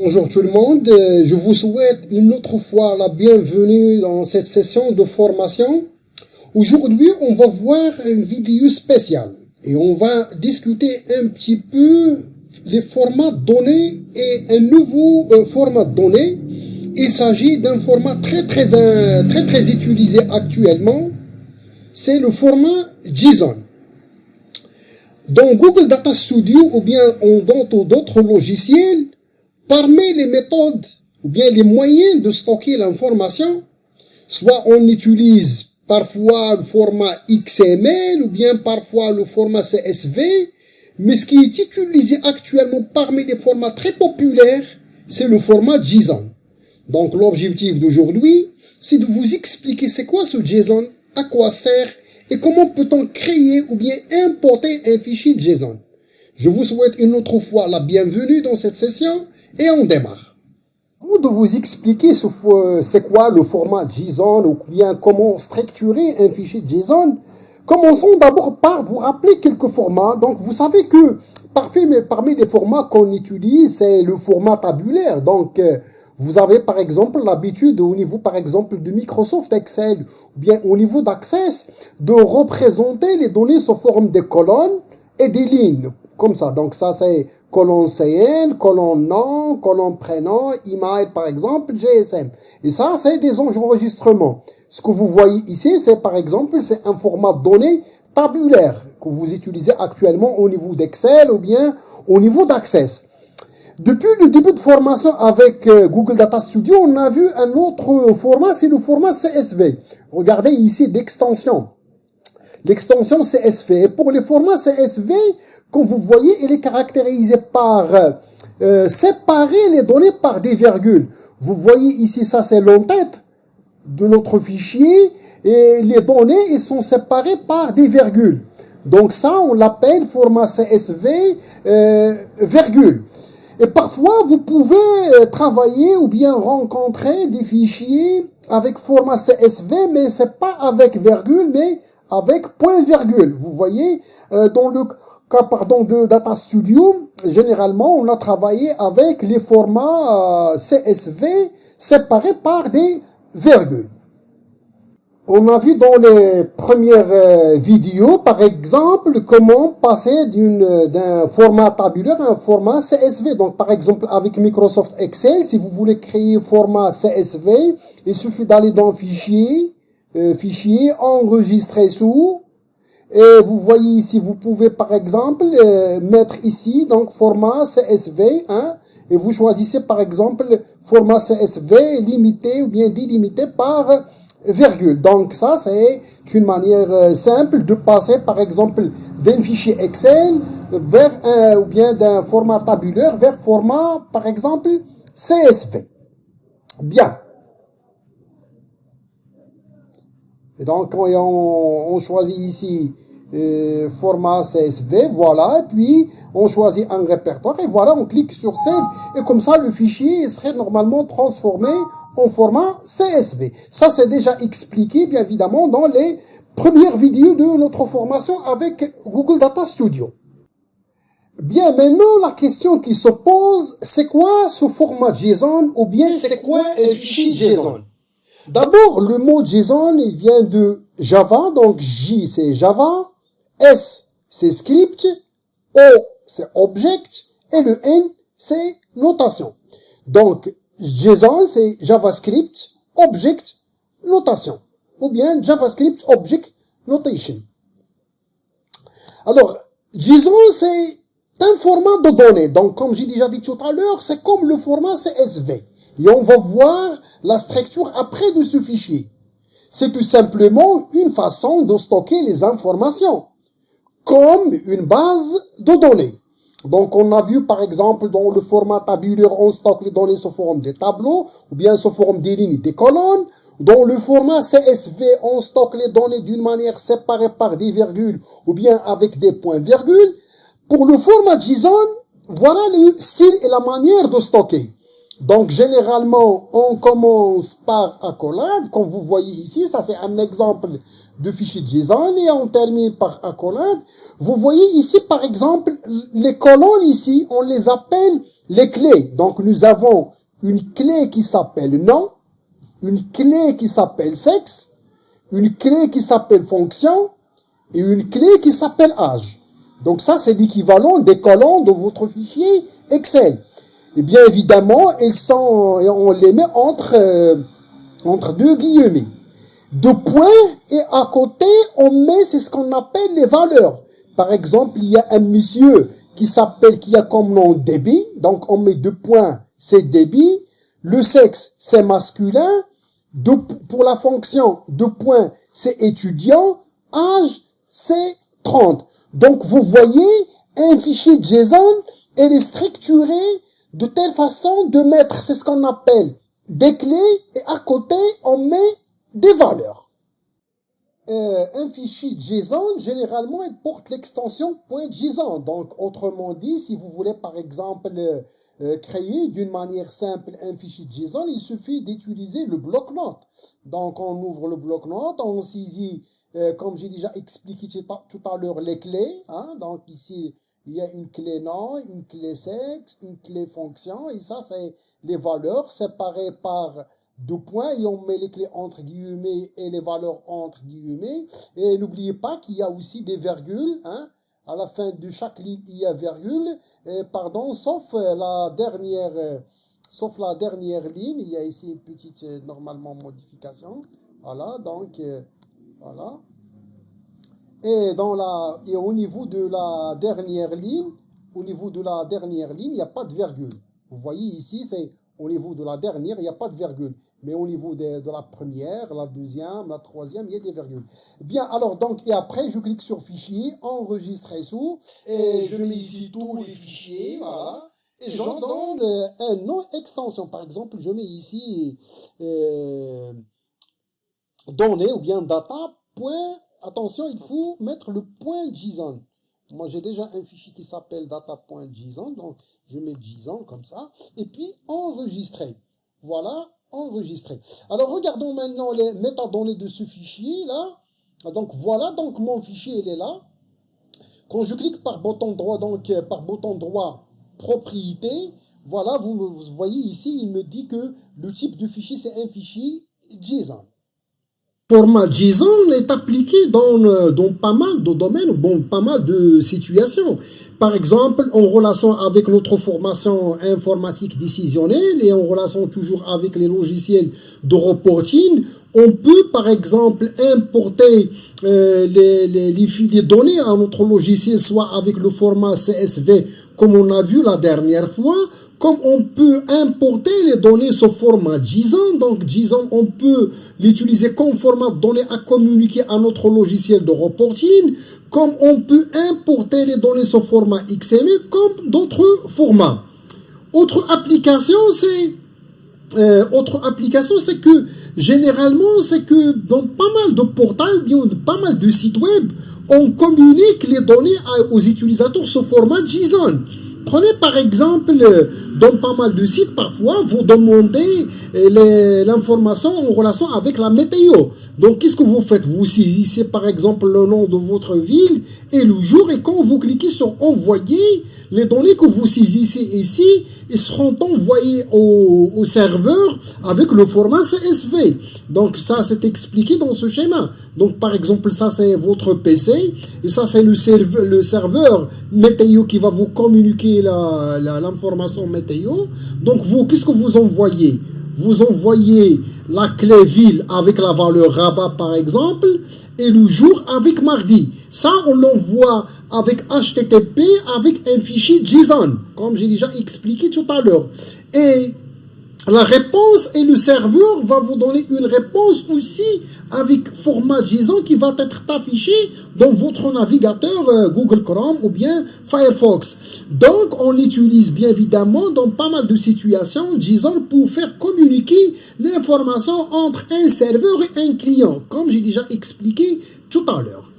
Bonjour tout le monde, je vous souhaite une autre fois la bienvenue dans cette session de formation. Aujourd'hui, on va voir une vidéo spéciale et on va discuter un petit peu les formats donnés et un nouveau format donné. Il s'agit d'un format très utilisé actuellement, c'est le format JSON. Dans Google Data Studio ou bien dans d'autres logiciels, parmi les méthodes ou bien les moyens de stocker l'information, soit on utilise parfois le format XML ou bien parfois le format CSV, mais ce qui est utilisé actuellement parmi les formats très populaires, c'est le format JSON. Donc l'objectif d'aujourd'hui, c'est de vous expliquer c'est quoi ce JSON, à quoi sert et comment peut-on créer ou bien importer un fichier JSON. Je vous souhaite une autre fois la bienvenue dans cette session et on démarre. Avant de vous expliquer c'est quoi le format JSON ou bien comment structurer un fichier JSON, commençons d'abord par vous rappeler quelques formats. Donc vous savez que parmi les formats qu'on utilise, c'est le format tabulaire. Donc vous avez par exemple l'habitude au niveau par exemple de Microsoft Excel ou bien au niveau d'Access de représenter les données sous forme de colonnes et des lignes. Comme ça, donc ça c'est colonne CN, colonne nom, colonne prénom, email par exemple, GSM. Et ça c'est des enregistrements. Ce que vous voyez ici, c'est par exemple, c'est un format donné tabulaire que vous utilisez actuellement au niveau d'Excel ou bien au niveau d'Access. Depuis le début de formation avec Google Data Studio, on a vu un autre format, c'est le format CSV. Regardez ici l'extension. L'extension CSV. Et pour les formats CSV, comme vous voyez, il est caractérisé par séparer les données par des virgules. Vous voyez ici, ça c'est l'entête de notre fichier et les données ils sont séparées par des virgules. Donc ça, on l'appelle format CSV virgule. Et parfois, vous pouvez travailler ou bien rencontrer des fichiers avec format CSV, mais c'est pas avec virgule, mais avec point-virgule. Vous voyez, dans le cas de Data Studio, généralement, on a travaillé avec les formats CSV séparés par des virgules. On a vu dans les premières vidéos, par exemple, comment passer d'un format tabulaire à un format CSV. Donc, par exemple, avec Microsoft Excel, si vous voulez créer un format CSV, il suffit d'aller dans Fichier, enregistrer sous, et vous voyez ici, vous pouvez par exemple mettre ici, donc format CSV, hein, et vous choisissez par exemple format CSV limité ou bien délimité par virgule. Donc ça, c'est une manière simple de passer par exemple d'un fichier Excel vers ou bien d'un format tabulaire vers format par exemple CSV. Bien. Et donc on choisit ici format CSV, voilà, et puis on choisit un répertoire et voilà, on clique sur Save et comme ça le fichier serait normalement transformé en format CSV. Ça c'est déjà expliqué bien évidemment dans les premières vidéos de notre formation avec Google Data Studio. Bien, maintenant la question qui se pose, c'est quoi ce format JSON ou bien c'est quoi un fichier JSON? D'abord, le mot JSON, il vient de Java, donc J c'est Java, S c'est script, O c'est object, et le N c'est notation. Donc, JSON c'est JavaScript, object, notation, ou bien JavaScript, object, notation. Alors, JSON c'est un format de données, donc comme j'ai déjà dit tout à l'heure, c'est comme le format CSV. Et on va voir la structure après de ce fichier. C'est tout simplement une façon de stocker les informations, comme une base de données. Donc on a vu par exemple dans le format tabulaire, on stocke les données sous forme des tableaux, ou bien sous forme des lignes et des colonnes. Dans le format CSV, on stocke les données d'une manière séparée par des virgules, ou bien avec des points-virgules. Pour le format JSON, voilà le style et la manière de stocker. Donc, généralement, on commence par accolade. Comme vous voyez ici, ça c'est un exemple de fichier JSON et on termine par accolade. Vous voyez ici, par exemple, les colonnes ici, on les appelle les clés. Donc, nous avons une clé qui s'appelle nom, une clé qui s'appelle sexe, une clé qui s'appelle fonction et une clé qui s'appelle âge. Donc, ça, c'est l'équivalent des colonnes de votre fichier Excel. Et bien évidemment, on les met entre deux guillemets. Deux points et à côté, on met, c'est ce qu'on appelle les valeurs. Par exemple, il y a un monsieur qui a comme nom débit. Donc, on met deux points, c'est débit. Le sexe, c'est masculin. Pour la fonction, deux points, c'est étudiant. Âge, c'est 30. Donc, vous voyez, un fichier JSON, elle est structuré de telle façon de mettre, c'est ce qu'on appelle des clés et à côté, on met des valeurs. Un fichier JSON, généralement, il porte l'extension .json. Donc, autrement dit, si vous voulez, par exemple, créer d'une manière simple un fichier JSON, il suffit d'utiliser le bloc-notes. Donc, on ouvre le bloc-notes, on saisit, comme j'ai déjà expliqué tout à l'heure, les clés. Hein. Donc, ici, il y a une clé nom, une clé sexe, une clé fonction, et ça, c'est les valeurs séparées par deux points, et on met les clés entre guillemets et les valeurs entre guillemets. Et n'oubliez pas qu'il y a aussi des virgules, hein. À la fin de chaque ligne, il y a virgule, sauf la dernière ligne, il y a ici une petite, normalement, modification. Voilà, donc, voilà. Et au niveau de la dernière ligne, il n'y a pas de virgule. Vous voyez ici, c'est au niveau de la dernière, il n'y a pas de virgule. Mais au niveau de la première, la deuxième, la troisième, il y a des virgules. Bien, alors, donc, et après, je clique sur fichier, enregistrer sous, et je mets ici tous les fichiers, voilà. Et j'en donne un nom extension. Par exemple, je mets ici données ou bien data. Attention, il faut mettre le point JSON. Moi, j'ai déjà un fichier qui s'appelle data.json, donc je mets JSON comme ça, et puis enregistrer. Voilà, enregistrer. Alors, regardons maintenant les métadonnées de ce fichier-là. Donc, voilà, donc mon fichier, il est là. Quand je clique par bouton droit, propriété, voilà, vous voyez ici, il me dit que le type de fichier, c'est un fichier JSON. Format JSON est appliqué dans pas mal de domaines, dans pas mal de situations. Par exemple, en relation avec notre formation informatique décisionnelle et en relation toujours avec les logiciels de reporting, on peut par exemple importer les données à notre logiciel, soit avec le format CSV, comme on a vu la dernière fois, comme on peut importer les données sous format JSON. Donc JSON, on peut l'utiliser comme format de données à communiquer à notre logiciel de reporting, comme on peut importer les données sous format XML, comme d'autres formats. Autre application, c'est que généralement, c'est que dans pas mal de portails, bien pas mal de sites web, on communique les données aux utilisateurs sous format JSON. Prenez par exemple, dans pas mal de sites, parfois, vous demandez l'information en relation avec la météo. Donc, qu'est-ce que vous faites? Vous saisissez par exemple le nom de votre ville et le jour, et quand vous cliquez sur envoyer, les données que vous saisissez ici, ils seront envoyés au serveur avec le format CSV. Donc, ça, c'est expliqué dans ce schéma. Donc, par exemple, ça, c'est votre PC. Et ça, c'est le serveur météo qui va vous communiquer l'information météo. Donc, vous, qu'est-ce que vous envoyez? Vous envoyez la clé ville avec la valeur rabat, par exemple, et le jour avec mardi. Ça, on l'envoie avec HTTP, avec un fichier JSON, comme j'ai déjà expliqué tout à l'heure. Et la réponse, et le serveur va vous donner une réponse aussi avec format JSON qui va être affiché dans votre navigateur Google Chrome ou bien Firefox. Donc, on utilise bien évidemment dans pas mal de situations JSON pour faire communiquer l'information entre un serveur et un client, comme j'ai déjà expliqué tout à l'heure.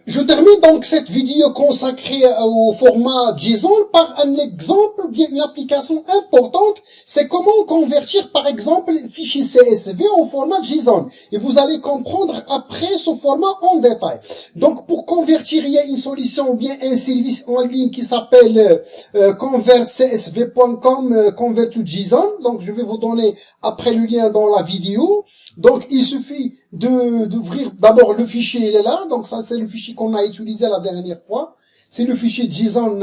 Je termine donc cette vidéo consacrée au format JSON par un exemple, bien une application importante, c'est comment convertir par exemple fichier CSV en format JSON. Et vous allez comprendre après ce format en détail. Donc pour convertir, il y a une solution ou bien un service en ligne qui s'appelle convertcsv.com, convert to JSON. Donc je vais vous donner après le lien dans la vidéo. Donc, il suffit d'ouvrir d'abord le fichier, il est là. Donc, ça, c'est le fichier qu'on a utilisé la dernière fois. C'est le fichier JSON,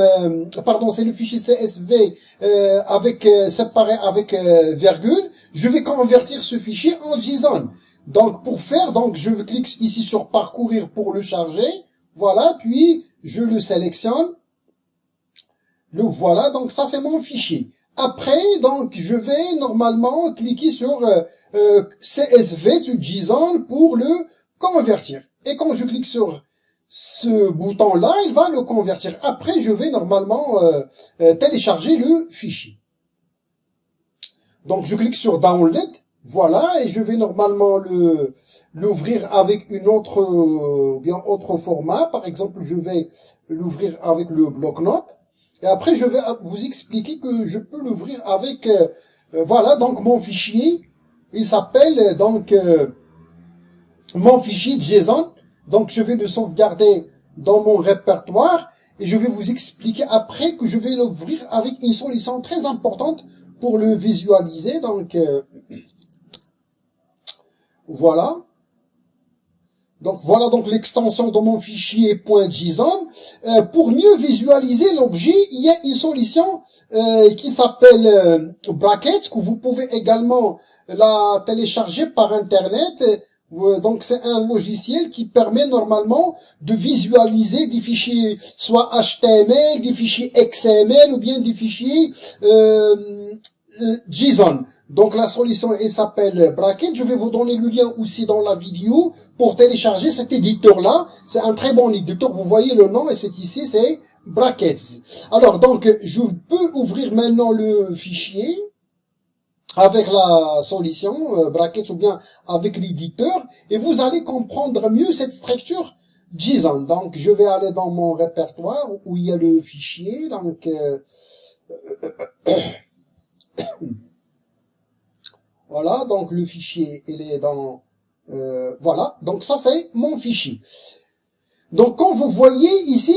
c'est le fichier CSV séparé avec virgule. Je vais convertir ce fichier en JSON. Donc, pour faire, donc, je clique ici sur parcourir pour le charger. Voilà, puis je le sélectionne. Le voilà, donc ça, c'est mon fichier. Après, donc, je vais normalement cliquer sur CSV to JSON pour le convertir. Et quand je clique sur ce bouton-là, il va le convertir. Après, je vais normalement télécharger le fichier. Donc, je clique sur Download, voilà, et je vais normalement l'ouvrir avec une autre, autre format. Par exemple, je vais l'ouvrir avec le bloc-notes. Et après, je vais vous expliquer que je peux l'ouvrir avec, voilà, donc mon fichier, il s'appelle donc mon fichier JSON. Donc, je vais le sauvegarder dans mon répertoire et je vais vous expliquer après que je vais l'ouvrir avec une solution très importante pour le visualiser. Donc, voilà. Donc voilà donc l'extension de mon fichier .json. Pour mieux visualiser l'objet, il y a une solution qui s'appelle Brackets, que vous pouvez également la télécharger par internet. Donc c'est un logiciel qui permet normalement de visualiser des fichiers soit HTML, des fichiers XML ou bien des fichiers JSON. Donc la solution elle s'appelle Bracket. Je vais vous donner le lien aussi dans la vidéo pour télécharger cet éditeur-là. C'est un très bon éditeur. Vous voyez le nom et c'est ici, c'est Brackets. Alors donc je peux ouvrir maintenant le fichier avec la solution Brackets ou bien avec l'éditeur et vous allez comprendre mieux cette structure JSON. Donc je vais aller dans mon répertoire où il y a le fichier. Donc voilà, donc le fichier, il est dans... voilà, donc ça c'est mon fichier. Donc quand vous voyez ici,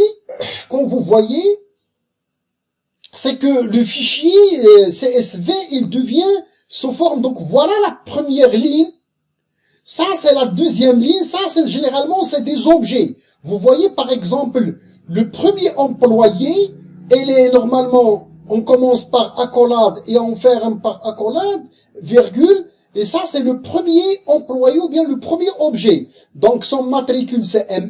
c'est que le fichier CSV, il devient sous forme, donc voilà la première ligne, ça c'est la deuxième ligne, ça c'est généralement c'est des objets. Vous voyez par exemple, le premier employé, il est normalement... On commence par accolade et on ferme par accolade, virgule, et ça c'est le premier employé ou bien le premier objet. Donc son matricule c'est M1,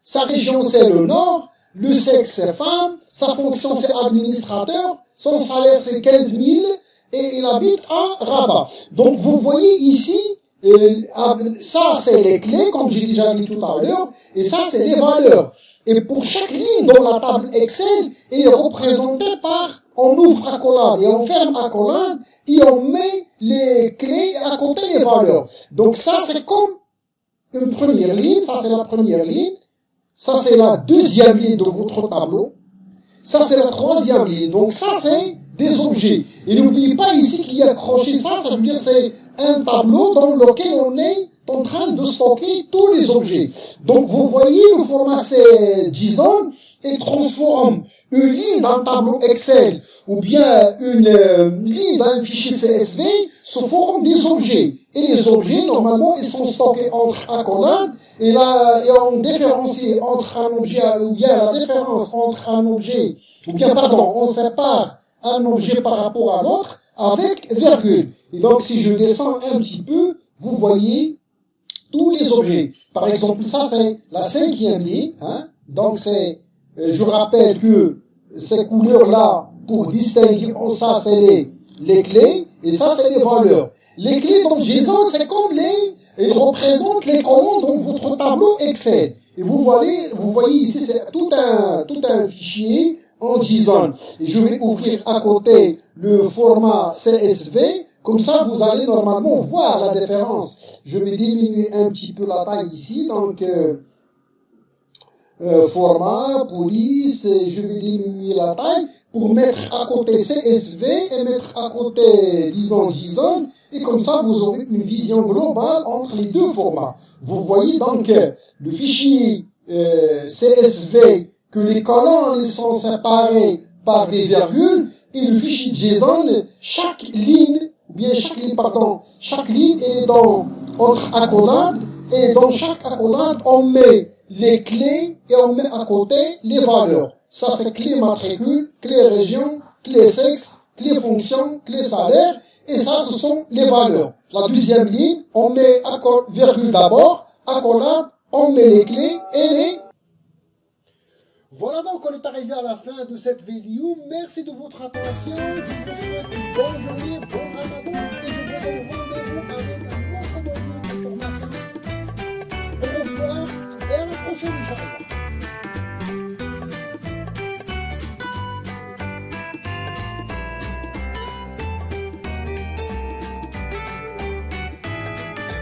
sa région c'est le Nord, le sexe c'est femme, sa fonction c'est administrateur, son salaire c'est 15 000 et il habite à Rabat. Donc vous voyez ici, ça c'est les clés comme j'ai déjà dit tout à l'heure, et ça c'est les valeurs. Et pour chaque ligne dans la table Excel, elle est représentée par on ouvre accolade et on ferme accolade et on met les clés à côté des valeurs. Donc ça c'est comme une première ligne, ça c'est la première ligne, ça c'est la deuxième ligne de votre tableau, ça c'est la troisième ligne. Donc ça c'est des objets. Et n'oubliez pas ici qu'il y a accroché ça veut dire c'est un tableau dans lequel on est en train de stocker tous les objets. Donc vous voyez le format c'est JSON et transforme une ligne d'un tableau Excel ou bien une ligne d'un fichier CSV sous forme des objets. Et les objets, normalement, ils sont stockés entre accolades et là, on différencie entre un objet ou bien la différence entre un objet ou bien, pardon, on sépare un objet par rapport à l'autre avec virgule. Et donc, si je descends un petit peu, vous voyez tous les objets. Par exemple, ça, c'est la cinquième ligne, hein. Donc, c'est je rappelle que ces couleurs-là, pour distinguer, ça c'est les clés, et ça c'est les valeurs. Les clés dans JSON, c'est comme ils représentent les colonnes dans votre tableau Excel. Et vous voyez ici, c'est tout un fichier en JSON. Et je vais ouvrir à côté le format CSV, comme ça vous allez normalement voir la différence. Je vais diminuer un petit peu la taille ici, donc... format, police, je vais diminuer la taille pour mettre à côté CSV et mettre à côté, disons, JSON, et comme ça, vous aurez une vision globale entre les deux formats. Vous voyez donc le fichier CSV, que les colonnes ils sont séparées par des virgules, et le fichier JSON, chaque ligne est dans entre accolades, et dans chaque accolade, on met les clés et on met à côté les valeurs. Ça, c'est clé matricule, clé région, clé sexe, clé fonction, clé salaire, et ça, ce sont les valeurs. La deuxième ligne, on met virgule d'abord, accolade, on met les clés et les... Voilà donc, on est arrivé à la fin de cette vidéo. Merci de votre attention. Je vous souhaite une bonne journée, bon ramadan, et je vous donne rendez-vous avec un autre module de formation. Au revoir et à la prochaine, Inch'Allah.